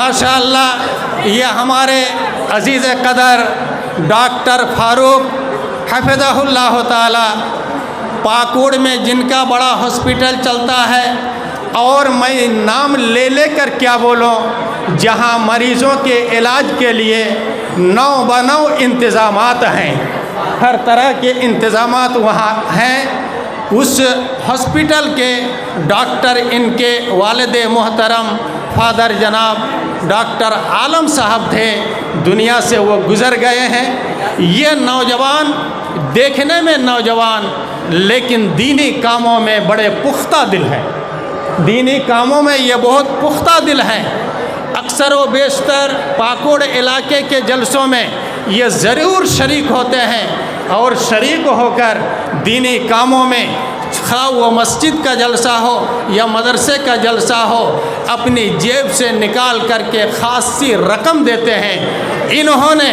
माशाअल्लाह ये हमारे अज़ीज़ क़दर डॉक्टर फ़ारूक हफ़िज़हुल्लाह ताला पाकुड़ में जिनका बड़ा हॉस्पिटल चलता है, और मैं नाम ले कर क्या बोलूं, जहां मरीज़ों के इलाज के लिए 9 ब 9 इंतज़ामात हैं, हर तरह के इंतज़ामात वहां हैं। उस हॉस्पिटल के डॉक्टर इनके वालिद मोहतरम फादर जनाब डॉक्टर आलम साहब थे, दुनिया से वो गुज़र गए हैं। ये नौजवान देखने में नौजवान लेकिन दीनी कामों में बड़े पुख्ता दिल हैं, दीनी कामों में ये बहुत पुख्ता दिल हैं। अक्सर व बेशतर पाकुड़ इलाके के जलसों में ये ज़रूर शरीक होते हैं, और शरीक होकर दीनी कामों में, खा वो मस्जिद का जलसा हो या मदरसे का जलसा हो, अपनी जेब से निकाल करके ख़ासी रकम देते हैं। इन्होंने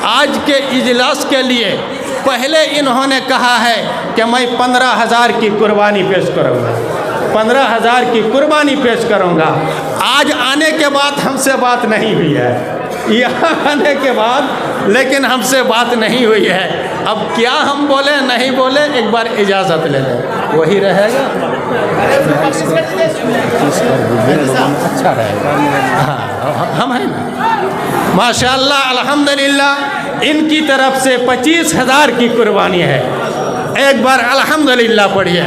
आज के इजलास के लिए पहले इन्होंने कहा है कि मैं 15,000 की कुर्बानी पेश करूँगा, 15,000 की कुर्बानी पेश करूँगा। आज आने के बाद हमसे बात नहीं हुई है, यहाँ आने के बाद लेकिन हमसे बात नहीं हुई है। अब क्या हम बोले नहीं बोले, एक बार इजाज़त ले लें, वही रहेगा, अच्छा रहेगा। हाँ हम हैं ना, माशाअल्लाह अल्हम्दुलिल्लाह। इनकी तरफ से 25,000 की कुर्बानी है। एक बार अल्हम्दुलिल्लाह पढ़िए।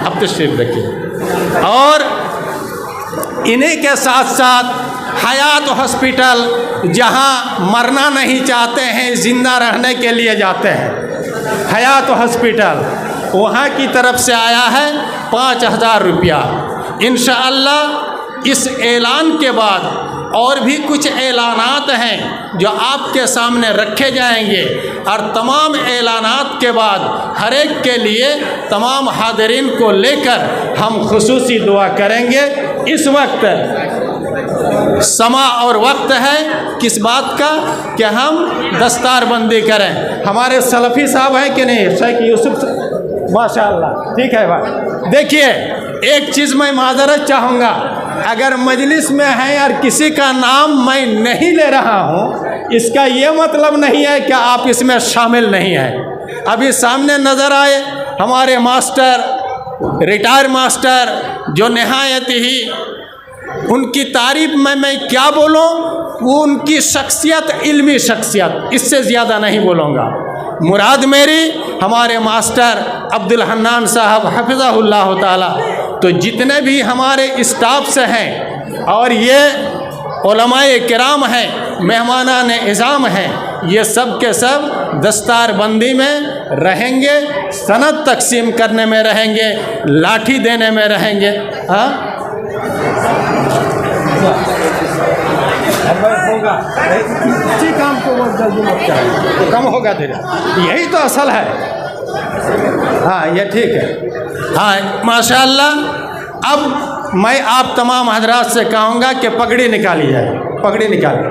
अब तशरीफ़ रखिए। और इन्हीं के साथ साथ हयात हॉस्पिटल, जहां मरना नहीं चाहते हैं, ज़िंदा रहने के लिए जाते हैं, हयात हॉस्पिटल वहां की तरफ से आया है 5,000 रुपया। इंशाअल्लाह इस ऐलान के बाद और भी कुछ ऐलानात हैं जो आपके सामने रखे जाएंगे, और तमाम ऐलानात के बाद हर एक के लिए तमाम हाज़रीन को लेकर हम खुसूसी दुआ करेंगे। इस वक्त समा और वक्त है किस बात का कि हम दस्तारबंदी करें। हमारे सलफ़ी साहब हैं कि नहीं, शेख यूसुफ, माशाअल्लाह, ठीक है भाई। देखिए एक चीज़ मैं माज़रत चाहूँगा, अगर मजलिस में हैं और किसी का नाम मैं नहीं ले रहा हूँ, इसका ये मतलब नहीं है कि आप इसमें शामिल नहीं हैं। अभी सामने नज़र आए हमारे मास्टर, रिटायर मास्टर, जो नहायत ही उनकी तारीफ़ में मैं क्या बोलूँ, वो उनकी शख्सियत, इल्मी शख्सियत, इससे ज़्यादा नहीं बोलूँगा। मुराद मेरी हमारे मास्टर अब्दुल हन्नान साहब हफ़िज़हुल्लाह ताला, तो जितने भी हमारे स्टाफ से हैं और ये उलमाए किराम हैं, मेहमानान इज़ाम हैं, ये सब के सब दस्तारबंदी में रहेंगे, सनद तकसीम करने में रहेंगे, लाठी देने में रहेंगे। हाँ होगा, इसी काम को बहुत जल्दी मत चाहिए, कम होगा धीरे, यही तो असल है। हाँ ये ठीक है। हाँ माशाअल्लाह। अब मैं आप तमाम हजरात से कहूँगा कि पगड़ी निकाली जाए, पगड़ी निकालिए।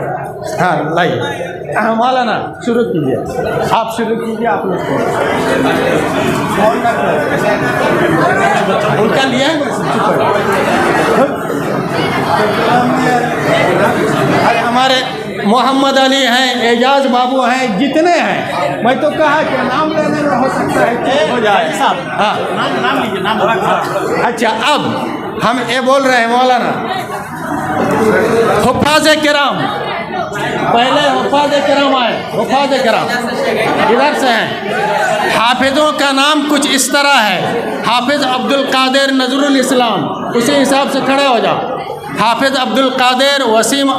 हाँ लाइए, हाँ मौलाना शुरू कीजिए, आप शुरू कीजिए। आप लोग उनका लिया हमारे मोहम्मद अली हैं, एजाज बाबू हैं, जितने हैं, मैं तो कहा कि नाम लेने में हो सकता है हो जाए साहब। हाँ नाम लीजिए, नाम। अच्छा अब हम ये बोल रहे हैं मौलाना, हुफ़ाज़ किराम, पहले हुफ़ाज़ किराम आए, हुफ़ाज़ किराम इधर से हैं। हाफिज़ों का नाम कुछ इस तरह है, हाफिज़ अब्दुल कादिर नज़रुल इस्लाम, उसी हिसाब से खड़े हो जाओ। हाफिज़ अब्दुल कादिर वसीम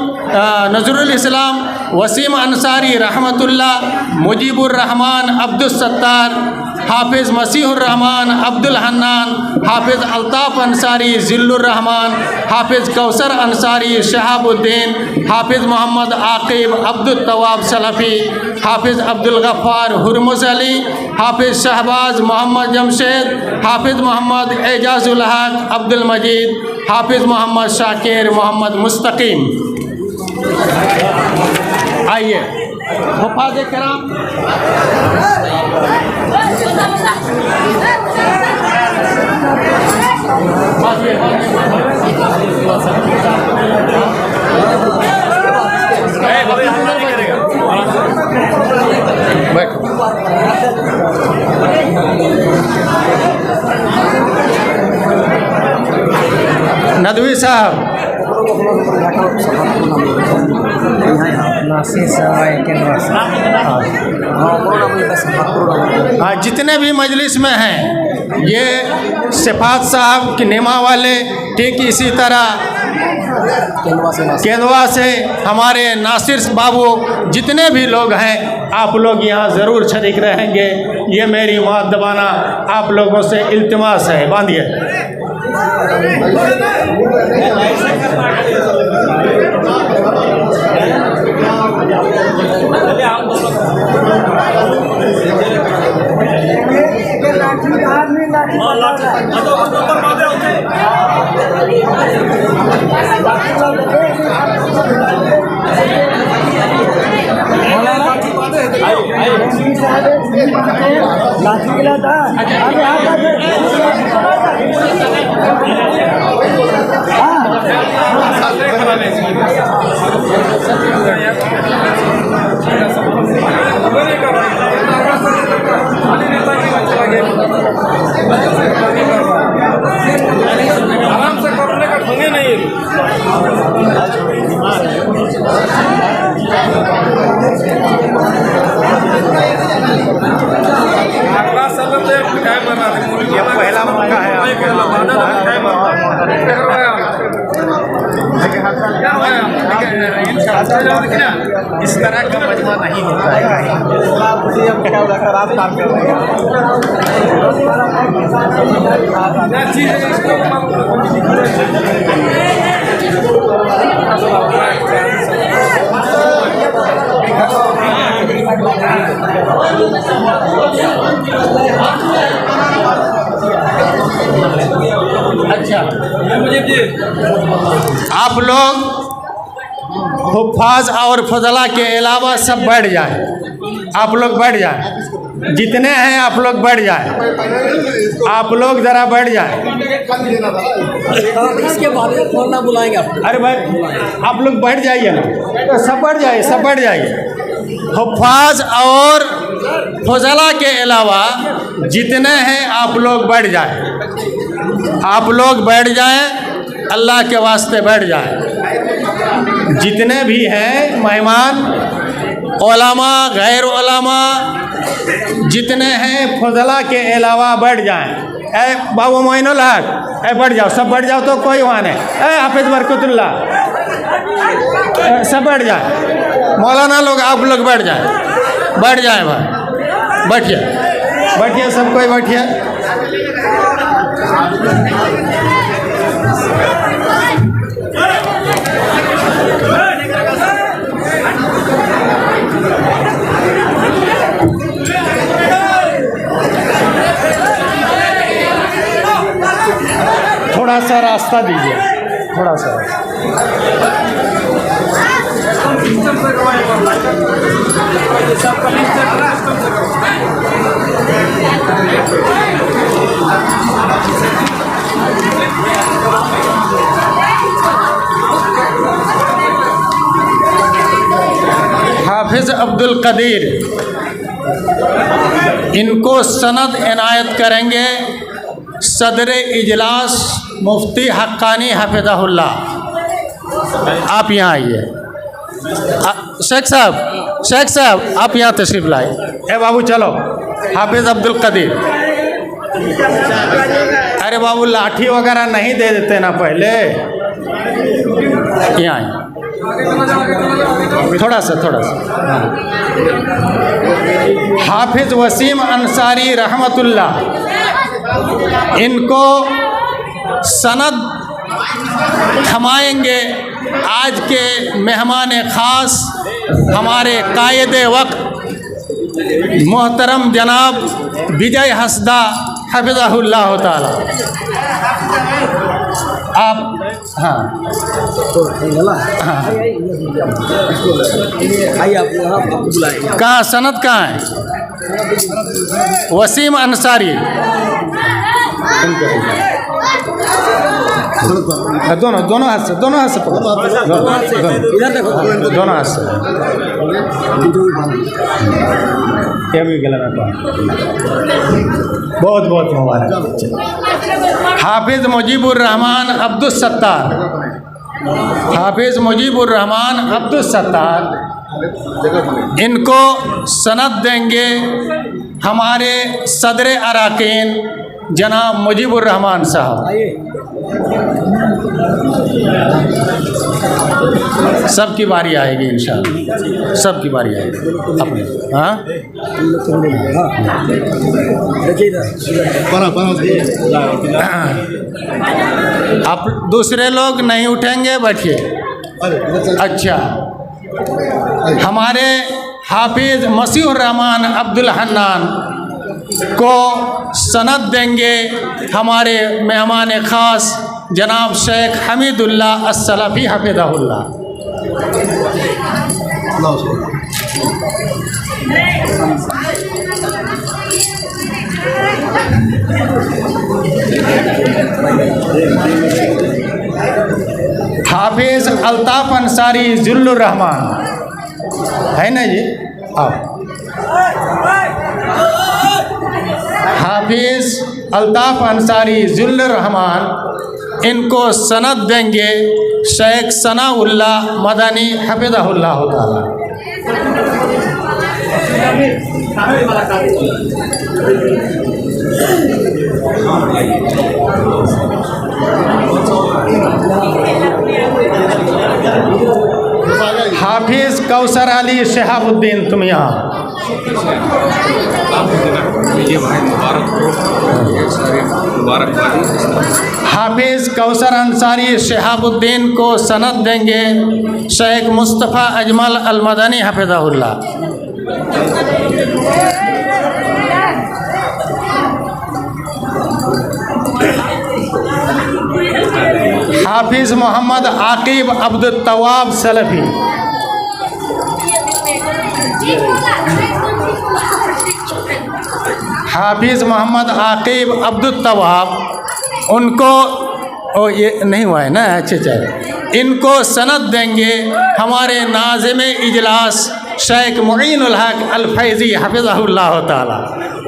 नज़रुल इस्लाम, वसीम अंसारी रहमतुल्लाह, मुजीबुर रहमान अब्दुल सत्तार, हाफिज़ मसीहुर रहमान अब्दुल हन्नान, हाफिज़ अल्ताफ़ अंसारी ज़िल्लुर रहमान, हाफिज़ कौसर अंसारी शहाबुद्दीन, हाफिज़ मोहम्मद आकिब अब्दुल तवाब सलफ़ी, हाफिज़ अब्दुल गफ़्फ़ार हुरमुज़ अली, हाफिज़ शहबाज मोहम्मद जमशेद, हाफिज़ मोहम्मद एजाज़ुल हक़ अब्दुल मजीद, हाफिज़ मोहम्मद शाकिर मोहम्मद मुस्तकीम। आइए हुफ़ाज़ किराम, साहब हाँ, जितने भी मजलिस में हैं, ये सिफात साहब की नेमा वाले, ठीक इसी तरह केंदवा से हमारे नासिर बाबू, जितने भी लोग हैं, आप लोग यहाँ ज़रूर शरीक रहेंगे। ये मेरी मुअद्दबाना आप लोगों से इल्तिमास है, बांधिए। आराम से करने का ढंग नहीं ये पहला मौका है। इस तरह का मजमा नहीं होता है। अच्छा, आप लोग हुफ्फाज और फजला के अलावा सब बैठ जाएं। आप लोग बैठ जाएं, जितने हैं आप लोग बैठ जाएं। आप लोग ज़रा बैठ जाएं। इसके बाद कौन ना बुलाएंगे आप? अरे भाई आप लोग बैठ जाइए ना, तो सब बैठ जाइए, सब बैठ जाइए। हुफ्फाज और फजला के अलावा जितने हैं आप लोग बैठ जाएं। आप लोग बैठ जाएं, अल्लाह के वास्ते बैठ जाएं। जितने भी हैं मेहमान, उलमा, गैर उलमा, जितने हैं फजला के अलावा बैठ जाएं। ए बाबू मोइनुल हक, ए बैठ जाओ, सब बैठ जाओ, तो कोई वहाँ नहीं। ए हाफिज बरकतुल्ला, सब बैठ जाए। मौलाना लोग आप लोग बैठ जाएं, बैठ जाएं भाई, बैठिए, बैठिए, सब कोई बैठिए। थोड़ा सा रास्ता दीजिए, थोड़ा सा। हाफिज अब्दुल कदीर, इनको सनद इनायत करेंगे सदर इजलास मुफ्ती हक्कानी हफिज़हुल्लाह। आप यहाँ आइए। शेख साहब आप यहाँ तशरीफ़ लाए। ए बाबू चलो, हाफिज अब्दुल कदीर। अरे बाबू लाठी वगैरह नहीं दे देते ना पहले। यहाँ आइए, थोड़ा सा। हाँ। हाफिज वसीम अंसारी रहमतुल्लाह, इनको सनद थमाएंगे आज के मेहमान ख़ास हमारे कायदे वक्त मोहतरम जनाब विजय हसदा हफिज़हुल्लाह ताला। आप हाँ कहाँ सनद कहाँ है? वसीम अंसारी, दोनों हाथ से दोनों हाथ से ये भी गलत है। बहुत बहुत मुबारक। हाफिज़ मुजीबुर रहमान अब्दुल सत्तार, हाफिज़ मुजीबुर रहमान अब्दुल सत्तार, इनको सनद देंगे हमारे सदर अराकीन जनाब मुजीबुर रहमान साहब। सबकी बारी आएगी इंशाअल्लाह, सबकी बारी आएगी अपने। हाँ आप दूसरे लोग नहीं उठेंगे, बैठिए। अच्छा, हमारे हाफिज़ मसीहुर रहमान अब्दुल हन्नान को सनद देंगे हमारे मेहमान ख़ास जनाब शेख हमीदुल्लाह अस्सलाफ़ी हफ़िज़हुल्लाह। हाफिज़ अल्ताफ़ अंसारी जुल्लुर रहमान है ना जी, आओ। हाफिज़ अल्ताफ़ अंसारी जुल्लुर रहमान, इनको सनद देंगे शेख सनाउल्लाह मदनी हफ़िज़हुल्लाह ताला। हाफिज़ कौसर अली शहाबुद्दीन, तुम यहाँ। हाफिज़ कौसर अंसारी शहाबुद्दीन को सनद देंगे शेख मुस्तफ़ा अजमल अलमदनी हफ़िज़हुल्लाह। हाफिज़ मोहम्मद आकिब अब्दुल तवाब सलफ़ी, हाफिज़ मोहम्मद आकिब अब्दुल तवाब, उनको ये नहीं हुआ है ना, अच्छे चल, इनको सनद देंगे हमारे नाज़िम इजलास शेख मुईनुल हक अल फैज़ी हफ़िज़हुल्लाह ताला।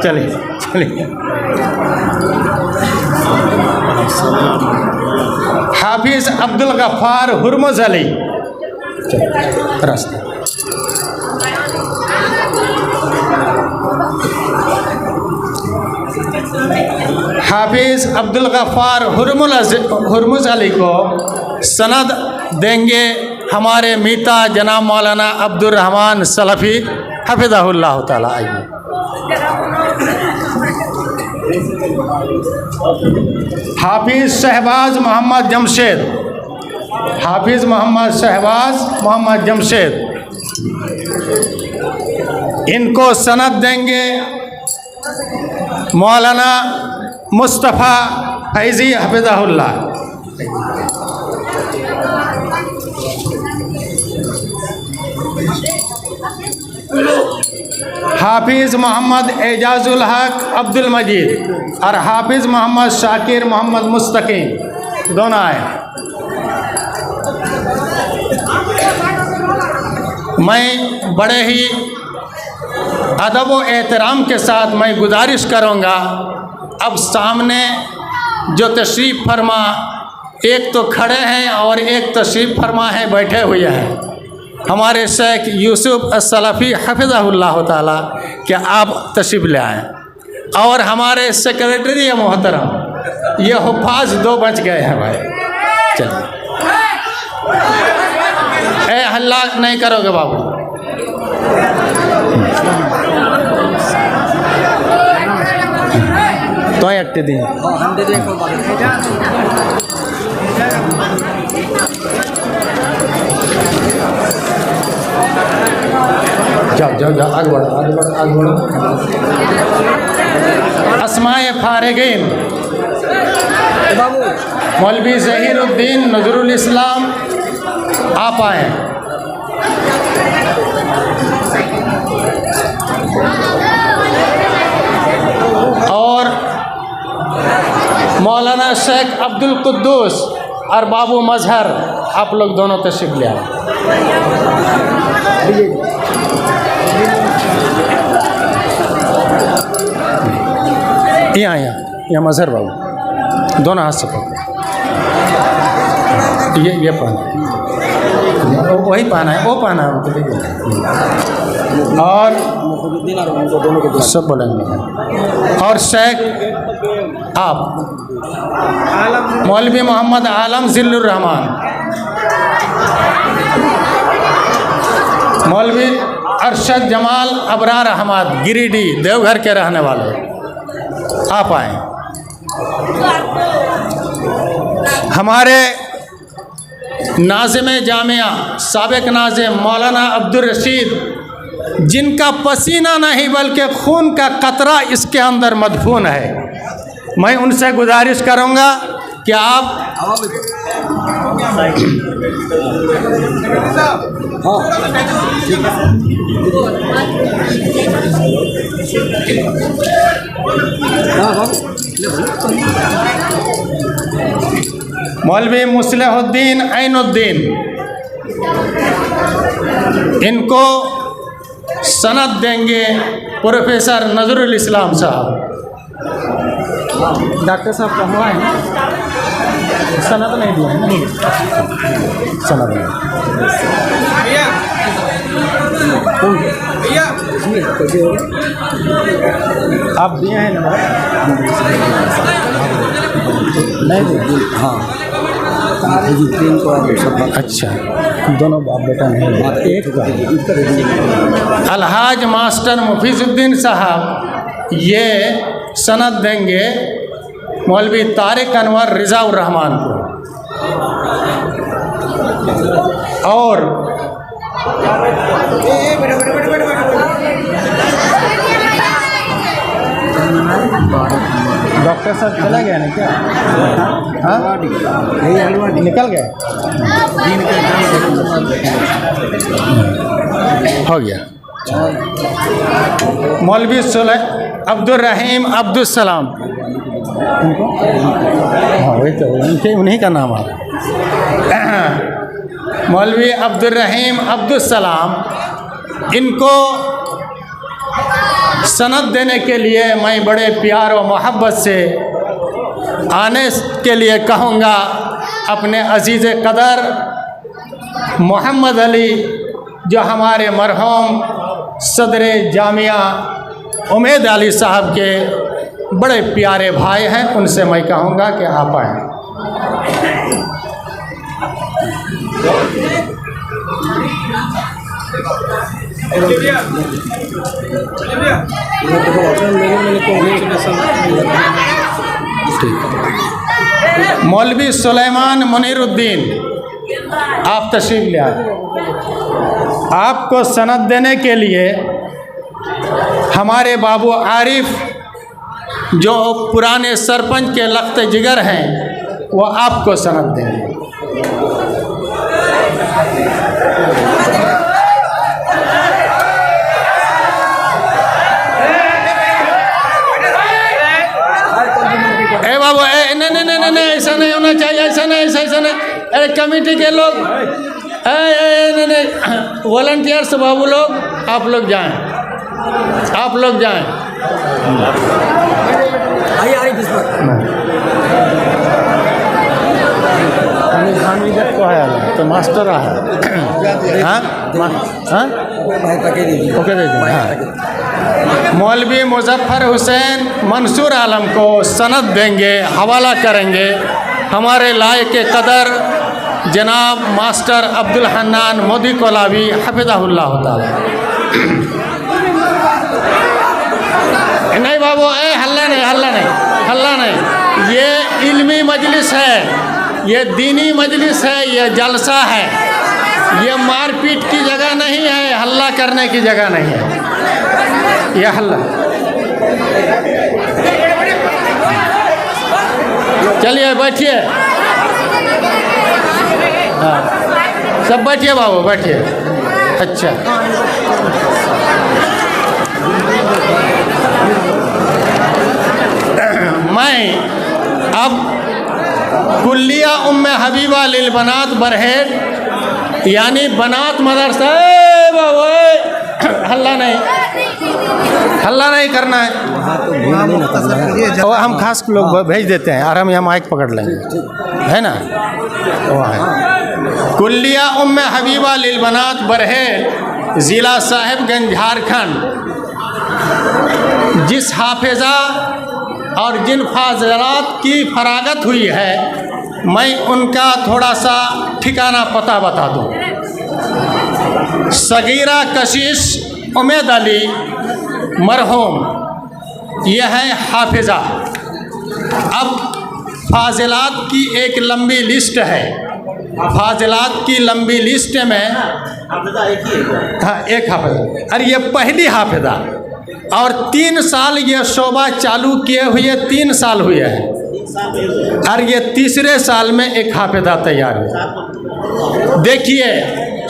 चलिए चलिए। हाफिज़ अब्दुल गफ़्फ़ार हुरमुज़ अली, रास्ता। हाफिज़ अब्दुल गफ़्फ़ार हुरमुज़ अली को सनद देंगे हमारे मीता जनाब मौलाना अब्दुल रहमान सलफ़ी हफ़िज़हुल्लाह ताला। आइए। हाफिज़ शहबाज मोहम्मद जमशेद, हाफिज़ मोहम्मद शहबाज मोहम्मद जमशेद, इनको सनद देंगे मौलाना मुस्तफ़ा फैज़ी हफ़िज़हुल्लाह। हाफिज़ मोहम्मद एजाजुल हक अब्दुल मजीद और हाफिज़ मोहम्मद शाकिर मोहम्मद मुस्तकीम, दोनों आए। मैं बड़े ही अदब व एहतराम के साथ मैं गुजारिश करूँगा, अब सामने जो तशरीफ़ फरमा, एक तो खड़े हैं और एक तशरीफ़ फरमा है बैठे हुए हैं, हमारे शेख यूसुफ अस्सलाफ़ी हफ़िज़हुल्लाह ताला, क्या आप तशरीफ़ ले आएँ। और हमारे सेक्रेटरी मोहतरम, ये हुफ़ाज़ दो बच गए हैं भाई। चलिए, ए हल्ला नहीं करोगे बाबू। तो एकटे दिन जाओ जाओ जाओ, आगे बढ़ो आगे बढ़ो आगे बढ़ो। अस्माए फारिगीन मौलवी ज़हीरुद्दीन नज़रुल इस्लाम, आप आए। और मौलाना शेख अब्दुल कुद्दूस और बाबू मजहर, आप लोग दोनों तशरीफ़ ले आए। यहाँ मजहर बाबू। दोनों हाथ से पकड़ो। ये पहना वही पहना है, वो पहना है उनको देखिए। और सब बोलेंगे। और शेख आप मौलवी मोहम्मद आलम जिल्लुर रहमान, मौलवी अरशद जमाल अबरार अहमद गिरिडीह देवघर के रहने वाले, आप आए। हमारे नाज़िम जामिया साबिक नाज़िम मौलाना अब्दुल रशीद, जिनका पसीना नहीं बल्कि खून का कतरा इसके अंदर मदफून है, मैं उनसे गुजारिश करूंगा कि आप मौलवी मुस्लिहुद्दीन ऐनुद्दीन, इनको सनद देंगे प्रोफेसर नजरुल इस्लाम साहब। डॉक्टर साहब कहाँ हैं? सनद नहीं दिया है, सनद नहीं। आप दिए हैं नंबर? नहीं दिए। हाँ अच्छा, दोनों बाप बेटा नहीं, एक अलहाज मास्टर मुफीजुद्दीन साहब ये सनद देंगे मौलवी तारिक अनवर रिज़ाउर रहमान को। और डॉक्टर साहब चला गया ना क्या? हाँ निकल गया, हो गया। मौलवी अब्दुल रहीम अब्दुल सलाम, उनको हाँ वही तो उन्हीं का नाम है। मौलवी अब्दुल रहीम अब्दुल सलाम, इनको सनद देने के लिए मैं बड़े प्यार और मोहब्बत से आने के लिए कहूँगा अपने अजीज़ कदर मोहम्मद अली, जो हमारे मरहूम सदर जामिया उमेद अली साहब के बड़े प्यारे भाई हैं, उनसे मैं कहूँगा कि आप आएँ। मौलवी सुलेमान मुनीरुद्दीन, आप तशरीफ ले आए। आपको सनद देने के लिए हमारे बाबू आरिफ, जो पुराने सरपंच के लख्त जिगर हैं, वो आपको सनद देंगे। बाबू नहीं ऐसा नहीं होना चाहिए, ऐसा नहीं। अरे कमेटी के लोग, नहीं वॉलंटियर्स बाबू लोग, आप लोग जाएं। तो है तो मास्टर है। ओके मौलवी मुजफ्फर हुसैन मंसूर आलम को सनद देंगे, हवाला करेंगे हमारे लायक कदर जनाब मास्टर अब्दुल हन्नान मोदी कोलावी हफिज़हुल्लाह ताला। नहीं बाबू, हल्ला नहीं, ये इल्मी मजलिस है, ये दीनी मजलिस है, ये जलसा है, ये मारपीट की जगह नहीं है, हल्ला करने की जगह नहीं है ये हल्ला। चलिए बैठिए, हाँ सब बैठिए बाबू, बैठिए। अच्छा मैं अब कुल्लिया उम्मे हबीबा लिल बनात बरहेट, यानी बनात मदरसा, बाबू हल्ला नहीं, हल्ला नहीं करना है। और हम खास लोग भेज देते हैं और हम यहाँ माइक पकड़ लेंगे, है ना। वो है कुल्लिया उम्मे हबीबा लिलबनात बरहेल, ज़िला साहिबगंज, झारखंड। जिस हाफिज़ा और जिन फाज़िलात की फरागत हुई है, मैं उनका थोड़ा सा ठिकाना पता बता दूँ। सगीरा कशिश उमेद अली मरहूम, यह है हाफिज़ा। अब फाज़िलात की एक लंबी लिस्ट है। फाज़िलात की लंबी लिस्ट में हाँ एक हाफिज़ा, अरे ये पहली हाफिज़ा और 3 साल ये शोबा चालू किए हुए 3 साल हुए हैं और ये तीसरे साल में एक हाफिज़ा तैयार हुआ। देखिए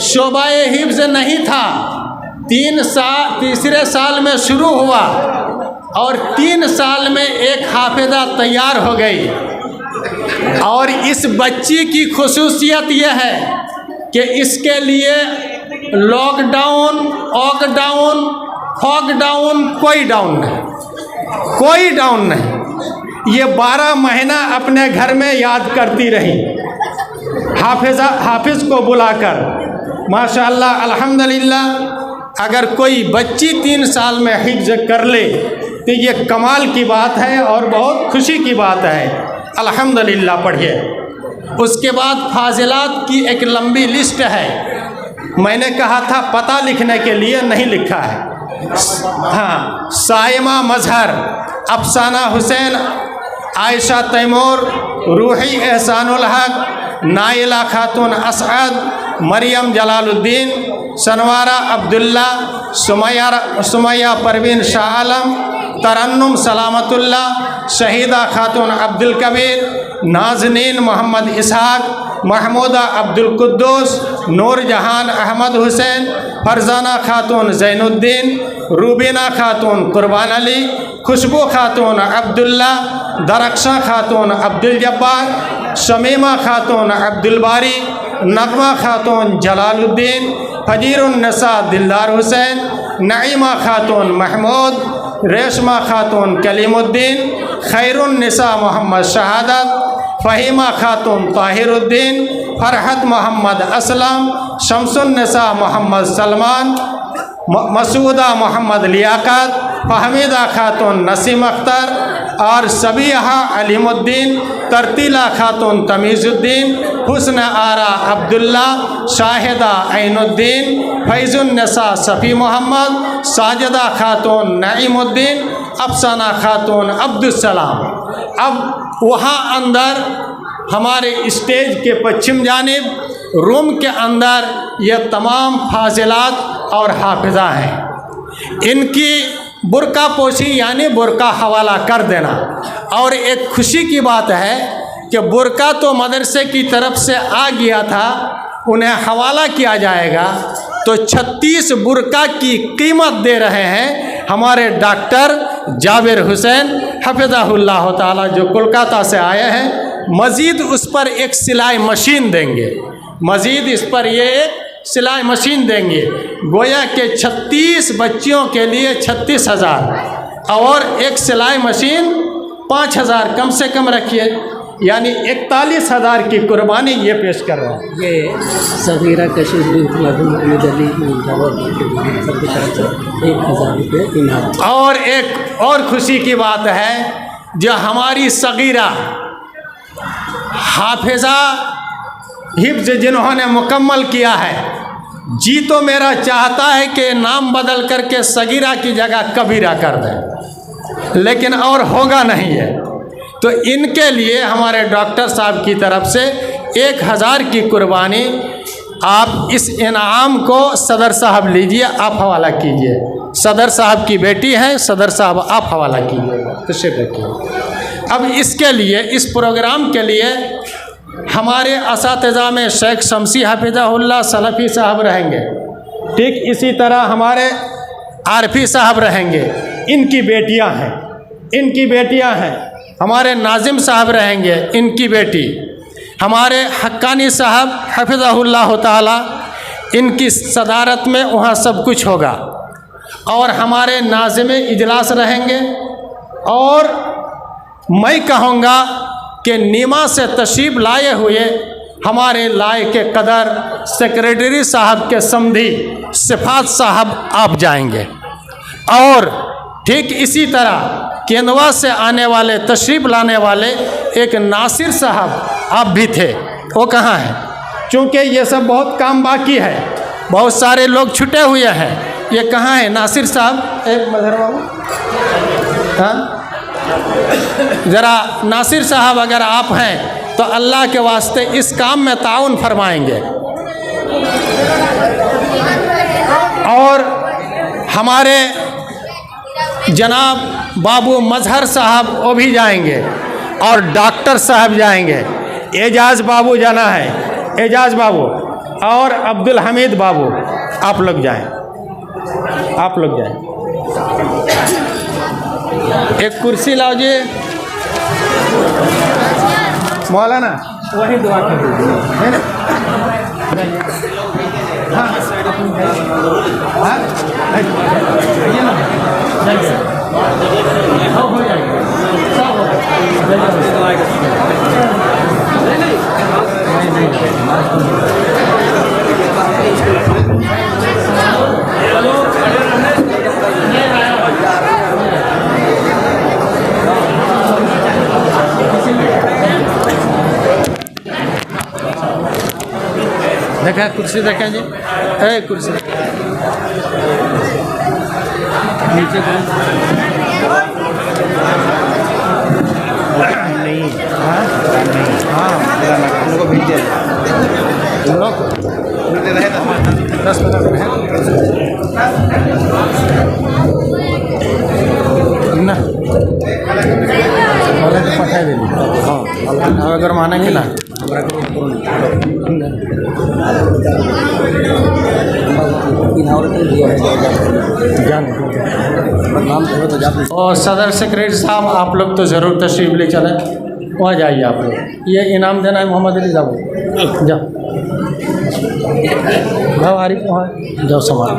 शोबाए हिफ्ज़ नहीं था, तीसरे साल में शुरू हुआ और 3 साल में एक हाफिज़ा तैयार हो गई। और इस बच्ची की खुसूसियत यह है कि इसके लिए लॉकडाउन, ऑकडाउन, फॉकडाउन कोई डाउन नहीं, कोई डाउन नहीं। ये 12 महीना अपने घर में याद करती रही हाफिज़ को बुलाकर। माशाअल्लाह अल्हम्दुलिल्लाह, अगर कोई बच्ची 3 साल में हिफ्ज़ कर ले तो ये कमाल की बात है और बहुत खुशी की बात है। अल्हम्दुलिल्लाह पढ़िए। उसके बाद फाज़िलात की एक लंबी लिस्ट है। मैंने कहा था पता लिखने के लिए, नहीं लिखा है। हाँ, साइमा मजहर, अफसाना हुसैन, आयशा तैमूर, रूही एहसानुल हक, नाइला खातून असअद, मरियम जलालुद्दीन, सनवारा अब्दुल्ला, सुमैया परवीन शाह आलम, तरन्नुम सलामतुल्ला, शहीदा खातून अब्दुल कबीर, नाजनीन मोहम्मद इसहाक, महमूदा अब्दुल कुद्दूस, नूरजहान अहमद हुसैन, फरजाना खातून ज़ैनुद्दीन, रूबीना खातून कुर्बान अली, खुशबू खातून अब्दुल्ला, दरख्शा खातून अब्दुल जब्बार, शमीमा खातून अब्दुल बारी, नगमा खातून जलालुद्दीन, फजीरुन्निसा दिलदार हुसैन, नईमा खातून महमूद, रेशमा खातून कलीमुद्दीन, खैरुन्निसा मोहम्मद शहादत, फ़हीमा खातून ताहिरुद्दीन, फरहत मोहम्मद असलम, शमसुन्निसा मोहम्मद सलमान, मसूदा मोहम्मद लियाकत, फ़हमीदा खातून नसीम अख्तर और सबीहा अलीमुद्दीन, तरतीला खातून तमीज़ुद्दीन, हुस्न आरा अब्दुल्ला, शाहिदा ऐनुद्दीन, फैज़ुन्निसा सफ़ी मोहम्मद, साजिदा खातून नईमुद्दीन, अफसाना खातून अब्दुस्सलाम। अब वहाँ अंदर हमारे स्टेज के पश्चिम जानिब रूम के अंदर ये तमाम फाज़िलात और हाफिज़ा हैं। इनकी बुर्का पोशी यानी बुर्का हवाला कर देना। और एक खुशी की बात है कि बुर्का तो मदरसे की तरफ से आ गया था, उन्हें हवाला किया जाएगा। तो 36 बुर्का की कीमत दे रहे हैं हमारे डॉक्टर जाबिर हुसैन हफ़िज़हुल्लाह ताला, जो कोलकाता से आए हैं। मज़ीद उस पर एक सिलाई मशीन देंगे, मज़ीद इस पर ये एक सिलाई मशीन देंगे। गोया के 36 बच्चियों के लिए 36,000 और एक सिलाई मशीन 5,000 कम से कम रखिए, यानी 41,000 की कुर्बानी ये पेश कर रहा है। ये सगीरा कशिश उमेद अली सबकी तरफ से 1,000 रुपये इनाम। और एक और खुशी की बात है, जो हमारी सगीरा हाफिज़ा हिफ्ज़ जिन्होंने मुकम्मल किया है, जी तो मेरा चाहता है कि नाम बदल करके सगीरा की जगह कबीरा कर दें, लेकिन और होगा नहीं है। तो इनके लिए हमारे डॉक्टर साहब की तरफ से 1,000 की कुर्बानी। आप इस इनाम को सदर साहब लीजिए, आप हवाला कीजिए। सदर साहब की बेटी हैं, सदर साहब आप हवाला कीजिएगा, तशरीफ़ रखिए। अब इसके लिए, इस प्रोग्राम के लिए हमारे असातिज़ा में शेख शमसी हफ़िज़हुल्लाह सलफ़ी साहब रहेंगे, ठीक इसी तरह हमारे आरफी साहब रहेंगे, इनकी बेटियां हैं। हमारे नाजिम साहब रहेंगे, इनकी बेटी। हमारे हक्कानी साहब हफ़िज़हुल्लाह ताला, इनकी सदारत में वहाँ सब कुछ होगा। और हमारे नाज़िम इजलास रहेंगे। और मैं कहूँगा कि नीमा से तशरीफ़ लाए हुए हमारे लायक कदर सेक्रेटरी साहब के समधी सिफात साहब आप जाएंगे। और ठीक इसी तरह केंदवा से आने वाले तशरीफ़ लाने वाले एक नासिर साहब आप भी थे, वो कहाँ हैं? क्योंकि ये सब बहुत काम बाकी है, बहुत सारे लोग छुटे हुए हैं। ये कहाँ है नासिर साहब? एक मजहर बाबू, हाँ ज़रा नासिर साहब अगर आप हैं तो अल्लाह के वास्ते इस काम में ताउन फरमाएंगे। और हमारे जनाब बाबू मजहर साहब वो भी जाएंगे और डॉक्टर साहब जाएंगे। एजाज बाबू जाना है, एजाज बाबू और अब्दुल हमीद बाबू, आप लोग जाएं, आप लोग जाएं। एक कुर्सी लाओ जी मौलाना, वही दुआ कर दीजिए। हाँ हाँ देखा कुर्सी, देखा जी है कुर्सी नीचे नहीं। हाँ हाँ हम लोग भेज दिया, हम लोग 10 मिनट रहे ना पठा दे। हाँ अगर माना कि ना और सदर सेक्रेटरी साहब आप लोग तो ज़रूर तशरीफ़ ले चलें, वहाँ जाइए आप लोग। ये इनाम देना है मोहम्मद अली साहब, जाओ जाओ आरिफ वहाँ जाओ सवाल।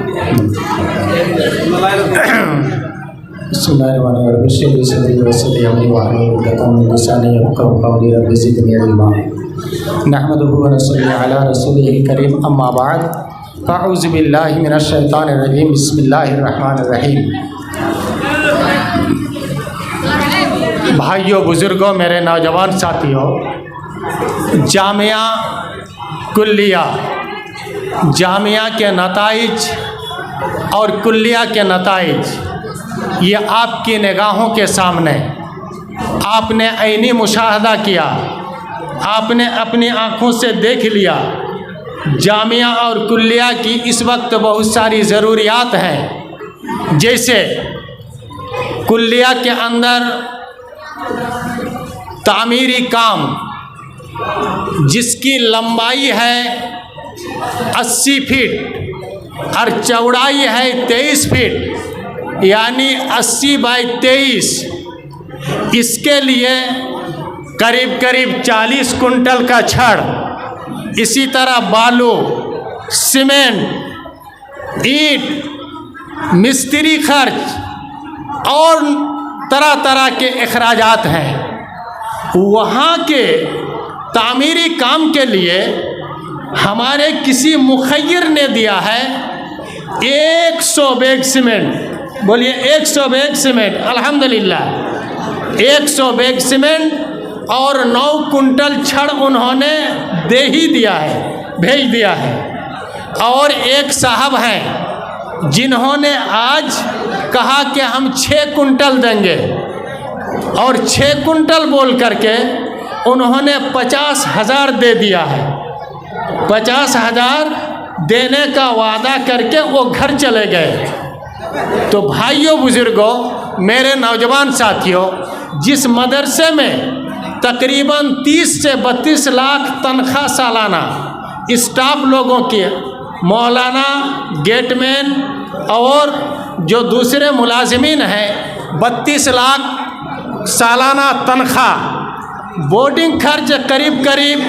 नहमदुहु व नसल्ली अला रसूलिहिल करीम, अम्मा बाद, अऊज़ु बिल्लाहि मिनश शैतानिर रजीम, बिस्मिल्लाहिर रहमानिर रहीम। भाइयों बुज़ुर्गों, मेरे नौजवान साथियों, जामिया कुल्लिया, जामिया के नताइज और कुल्लिया के नताइज ये आपकी निगाहों के सामने, आपने ऐनी मुशाहदा किया, आपने अपनी आँखों से देख लिया। जामिया और कुल्लिया की इस वक्त बहुत सारी ज़रूरियात हैं। जैसे कुल्लिया के अंदर तामीरी काम जिसकी लंबाई है 80 फीट और चौड़ाई है 23 फीट, यानी 80 बाई 23, इसके लिए करीब करीब 40 कुंटल का छड़, इसी तरह बालू, सीमेंट, ईंट, मिस्त्री खर्च और तरह तरह के अखराजात हैं। वहाँ के तामीरी काम के लिए हमारे किसी मुखय्यर ने दिया है 100 बैग सीमेंट। बोलिए 100 बैग सीमेंट, अल्हम्दुलिल्लाह 100 बैग सीमेंट और 9 कुंटल छड़ उन्होंने दे ही दिया है, भेज दिया है। और एक साहब हैं जिन्होंने आज कहा कि हम 6 कुंटल देंगे, और 6 कुंटल बोल करके उन्होंने 50,000 दे दिया है। 50,000 देने का वादा करके वो घर चले गए। तो भाइयों बुजुर्गों, मेरे नौजवान साथियों, जिस मदरसे में तकरीबन 30 से 32 लाख तनख्वाह सालाना स्टाफ लोगों की, मौलाना, गेटमैन और जो दूसरे मुलाजिमीन हैं 32 लाख सालाना तनख्वाह, बोर्डिंग खर्च करीब करीब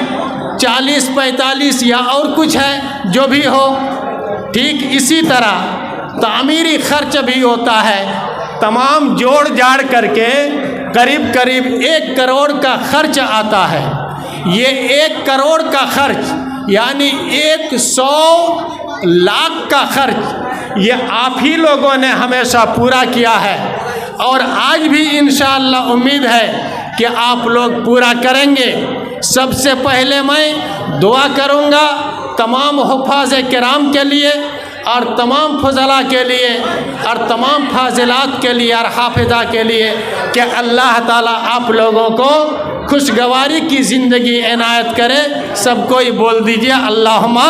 40-45 या और कुछ है जो भी हो। ठीक इसी तरह तामीरी खर्च भी होता है। तमाम जोड़ जाड़ करके करीब करीब 1 करोड़ का खर्च आता है। ये 1 करोड़ का खर्च यानी 100 लाख का खर्च ये आप ही लोगों ने हमेशा पूरा किया है और आज भी इंशाअल्लाह उम्मीद है कि आप लोग पूरा करेंगे। सबसे पहले मैं दुआ करूंगा तमाम हुफ़ाज़ किराम के लिए और तमाम फजला के लिए और तमाम फाजिलात के लिए और हाफिज़ा के लिए कि अल्लाह ताला आप लोगों को खुशगवारी की ज़िंदगी इनायत करे। सब कोई बोल दीजिए अल्लाहुम्मा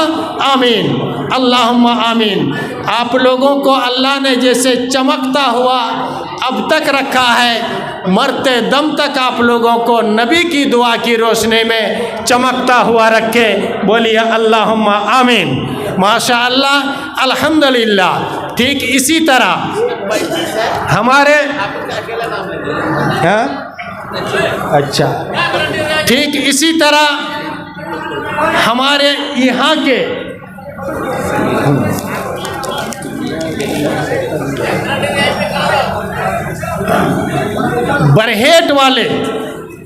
आमीन, अल्लाहुम्मा आमीन। आप लोगों को अल्लाह ने जैसे चमकता हुआ अब तक रखा है, मरते दम तक आप लोगों को नबी की दुआ की रोशनी में चमकता हुआ रखे। बोलिए अल्लाहुम्मा आमीन। माशाअल्लाह अल्हम्दुलिल्लाह। ठीक इसी तरह हमारे अच्छा ठीक इसी तरह हमारे यहाँ के बरहेट वाले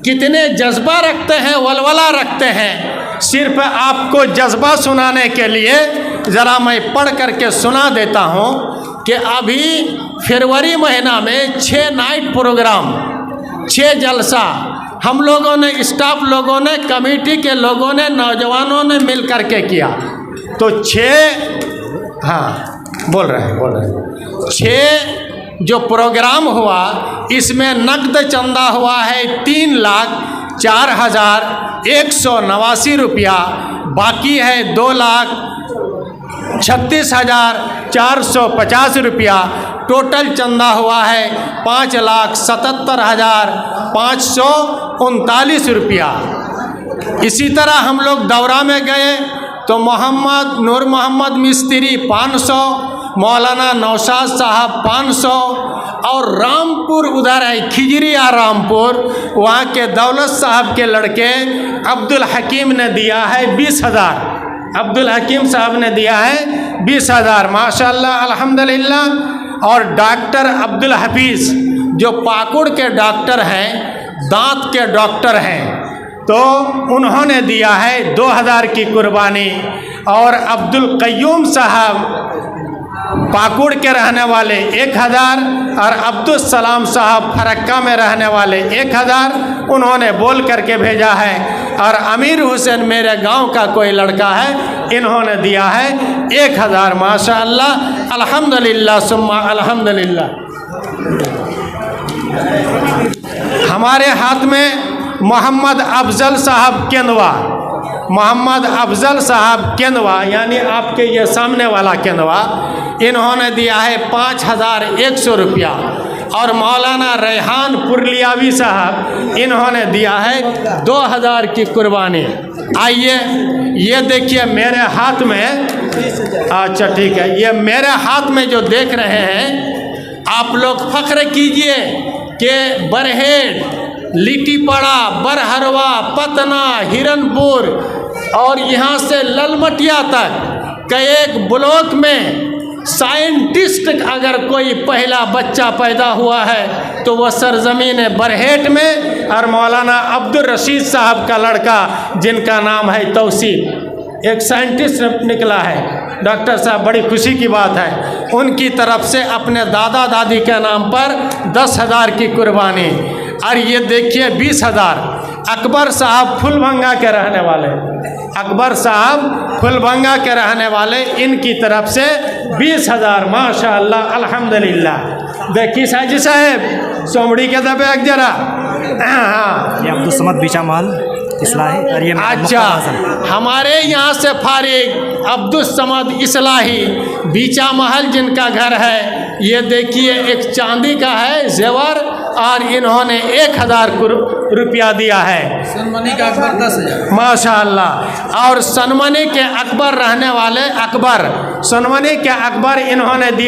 कितने जज्बा रखते हैं, वलवला रखते हैं। सिर्फ आपको जज्बा सुनाने के लिए ज़रा मैं पढ़ करके सुना देता हूँ कि अभी फरवरी महीना में 6 नाइट प्रोग्राम, 6 जलसा हम लोगों ने, स्टाफ लोगों ने, कमेटी के लोगों ने, नौजवानों ने मिल करके किया। तो 6 जो प्रोग्राम हुआ इसमें नकद चंदा हुआ है 3,04,189 रुपया, बाकी है 2,36,450 रुपया। टोटल चंदा हुआ है 5,77,539 रुपया। इसी तरह हम लोग दौरा में गए तो नूर मोहम्मद मिस्त्री 500, मौलाना नौशाद साहब 500 और रामपुर उधर है खिजरिया रामपुर, वहाँ के दौलत साहब के लड़के अब्दुल हकीम ने दिया है 20,000। अब्दुल हकीम साहब ने दिया है 20,000 माशाल्लाह अल्हम्दुलिल्लाह। और डॉक्टर अब्दुल हफीज़ जो पाकुड़ के डॉक्टर हैं, दांत के डॉक्टर हैं, तो उन्होंने दिया है 2,000 की कुर्बानी। और अब्दुल कय्यूम साहब पाकुड़ के रहने वाले 1,000 और अब्दुल सलाम साहब फरक्का में रहने वाले 1,000 उन्होंने बोल करके भेजा है। और अमीर हुसैन मेरे गांव का कोई लड़का है, इन्होंने दिया है 1,000 माशाअल्लाह अल्हम्दुलिल्लाह सुम्मा अल्हम्दुलिल्लाह। हमारे हाथ में मोहम्मद अफजल साहब केंदवा, मोहम्मद अफजल साहब केंदवा यानी आपके ये सामने वाला केंदवा, इन्होंने दिया है 5,100 रुपया। और मौलाना रेहान पुरलियावी साहब इन्होंने दिया है 2,000 की कुर्बानी। आइए ये देखिए मेरे हाथ में, अच्छा ठीक है, ये मेरे हाथ में जो देख रहे हैं आप लोग फ़ख्र कीजिए कि बरहेट, लिट्टीपाड़ा, बरहरवा, पतना, हिरनपुर और यहाँ से ललमटिया तक के एक ब्लॉक में साइंटिस्ट अगर कोई पहला बच्चा पैदा हुआ है तो वह सरजमीन बरहेट में और मौलाना अब्दुल रशीद साहब का लड़का जिनका नाम है तौसीफ, एक साइंटिस्ट निकला है डॉक्टर साहब, बड़ी खुशी की बात है। उनकी तरफ से अपने दादा दादी के नाम पर 10,000 की कुर्बानी। और ये देखिए 20,000 अकबर साहब फुलभंगा के रहने वाले, अकबर साहब फुलभंगा के रहने वाले, इनकी तरफ से 20,000 माशाअल्लाह अल्हम्दुलिल्लाह। देखिए साजी साहब सोमड़ी के दबे एक जरा, हाँ ये अब्दुल समद बीचा महल इस्लाही। और ये अच्छा हमारे यहाँ से फारिग अब्दुल समद इस्लाही बीचा महल जिनका घर है, ये देखिए एक चांदी का है जेवर और इन्होंने 1,000 रुपया दिया है। सनमनी का अकबर 10,000 माशाअल्लाह। और सनमनी के अकबर रहने वाले अकबर, सनमनी के अकबर इन्होंने दिया